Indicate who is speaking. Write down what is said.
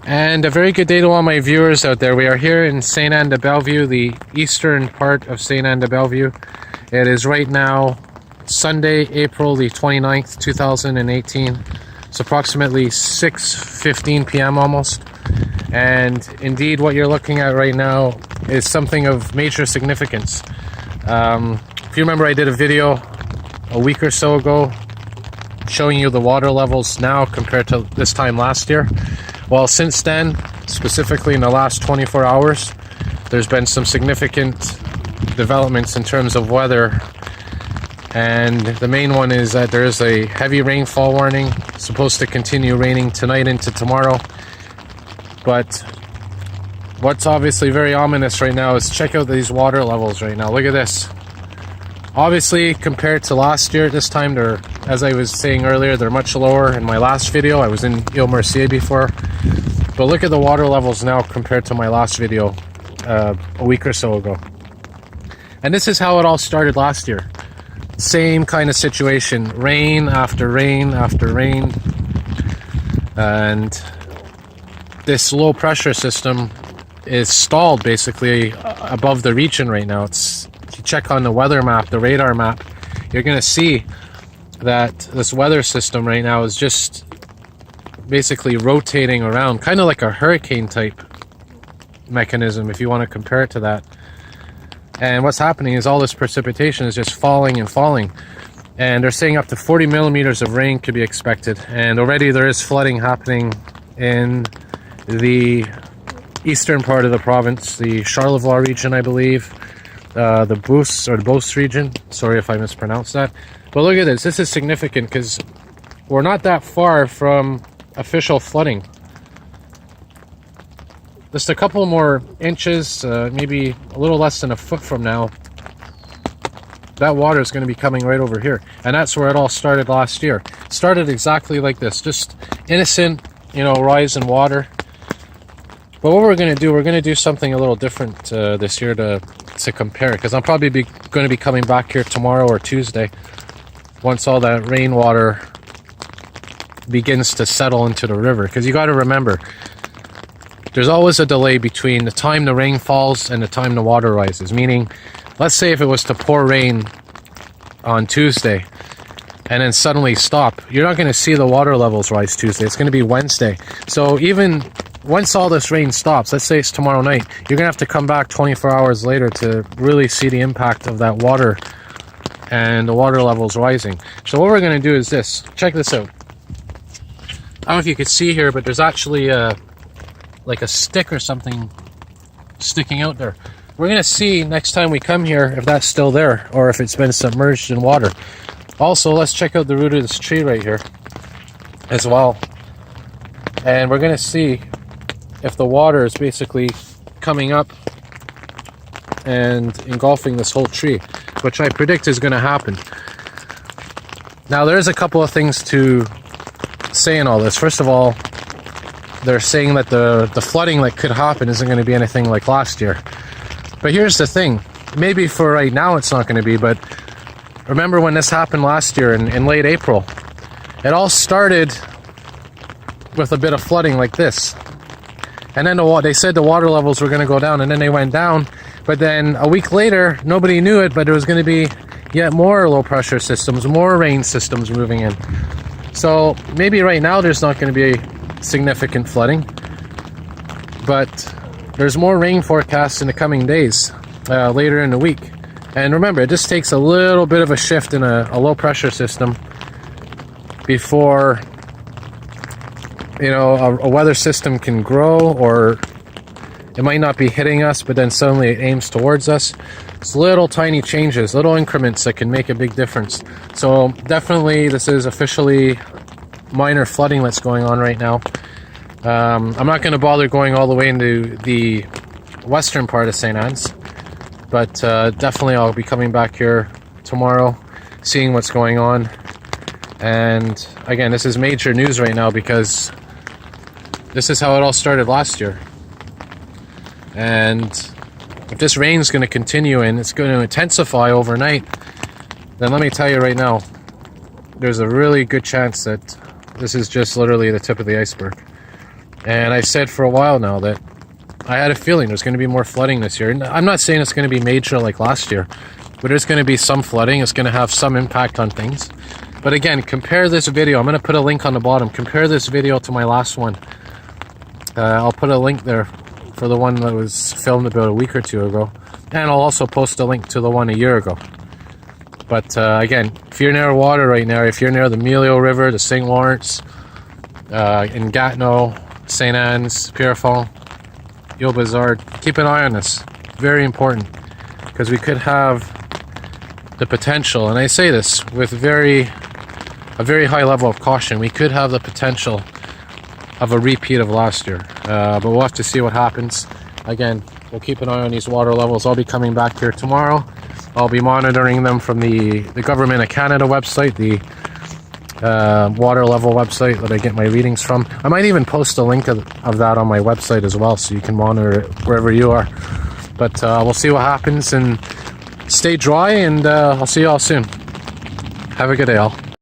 Speaker 1: And a very good day to all my viewers out there. We are here in Sainte-Anne de Bellevue, the eastern part of Sainte-Anne de Bellevue. It is right now Sunday, April the 29th, 2018. It's approximately 6:15 p.m. almost. And indeed what you're looking at right now is something of major significance. If you remember, I did a video a week or so ago showing you the water levels now compared to this time last year. Well, since then, specifically in the last 24 hours, there's been some significant developments in terms of weather. And the main one is that there is a heavy rainfall warning. It's supposed to continue raining tonight into tomorrow. But what's obviously very ominous right now is check out these water levels right now. Look at this. Obviously, compared to last year at this time, they're, as I was saying earlier, they're much lower. In my last video, I was in Ile-Mercier before. But look at the water levels now compared to my last video a week or so ago. And this is how it all started last year. Same kind of situation. Rain after rain after rain. And this low pressure system is stalled basically above the region right now. If you check on the weather map, the radar map, you're going to see that this weather system right now is just basically rotating around, kind of like a hurricane type mechanism, if you want to compare it to that. And what's happening is all this precipitation is just falling and falling. And they're saying up to 40 millimeters of rain could be expected. And already there is flooding happening in the eastern part of the province, the Charlevoix region, I believe. The Beauce region. Sorry if I mispronounced that. But look at this. This is significant because we're not that far from official flooding. Just a couple more inches, maybe a little less than a foot from now, that water is going to be coming right over here. And that's where it all started last year. It started exactly like this. Just innocent, rise in water. But what we're going to do something a little different this year to compare, because I'm probably going to be coming back here tomorrow or Tuesday once all that rainwater begins to settle into the river. Because you got to remember, there's always a delay between the time the rain falls and the time the water rises. Meaning, let's say if it was to pour rain on Tuesday and then suddenly stop, you're not going to see the water levels rise Tuesday. It's going to be Wednesday. So even once all this rain stops, let's say it's tomorrow night, you're going to have to come back 24 hours later to really see the impact of that water and the water levels rising. So what we're going to do is this. Check this out. I don't know if you could see here, but there's actually like a stick or something sticking out there. We're going to see next time we come here if that's still there or if it's been submerged in water. Also, let's check out the root of this tree right here as well. And we're going to see if the water is basically coming up and engulfing this whole tree, which I predict is going to happen. Now, there's a couple of things to say in all this. First of all, they're saying that the flooding that could happen isn't going to be anything like last year. But here's the thing. Maybe for right now it's not going to be, but remember when this happened last year in late April? It all started with a bit of flooding like this. And then they said the water levels were going to go down, and then they went down. But then a week later, nobody knew it, but there was going to be yet more low pressure systems, more rain systems moving in. So maybe right now there's not going to be significant flooding, but there's more rain forecasts in the coming days, later in the week. And remember, it just takes a little bit of a shift in a low pressure system before a weather system can grow, or it might not be hitting us, but then suddenly it aims towards us. It's little tiny changes, little increments that can make a big difference. So definitely this is officially minor flooding that's going on right now. I'm not going to bother going all the way into the western part of St. Anne's, but definitely I'll be coming back here tomorrow, seeing what's going on. And again, this is major news right now because this is how it all started last year. And if this rain's going to continue and it's going to intensify overnight, then let me tell you right now, there's a really good chance that this is just literally the tip of the iceberg. And I said for a while now that I had a feeling there's going to be more flooding this year. And I'm not saying it's going to be major like last year, but there's going to be some flooding. It's going to have some impact on things. But again, compare this video. I'm going to put a link on the bottom. Compare this video to my last one. I'll put a link there for the one that was filmed about a week or two ago. And I'll also post a link to the one a year ago. But again, if you're near water right now, if you're near the Melio River, the St. Lawrence, in Gatineau, Sainte-Anne's, Pierrefonds, Île-Bizard, keep an eye on this. Very important, because we could have the potential, and I say this with a very high level of caution, we could have the potential of a repeat of last year. But we'll have to see what happens. Again, we'll keep an eye on these water levels. I'll be coming back here tomorrow. I'll be monitoring them from the Government of Canada website, the water level website that I get my readings from. I might even post a link of that on my website as well, so you can monitor it wherever you are. But we'll see what happens, and stay dry, and I'll see you all soon. Have a good day, all.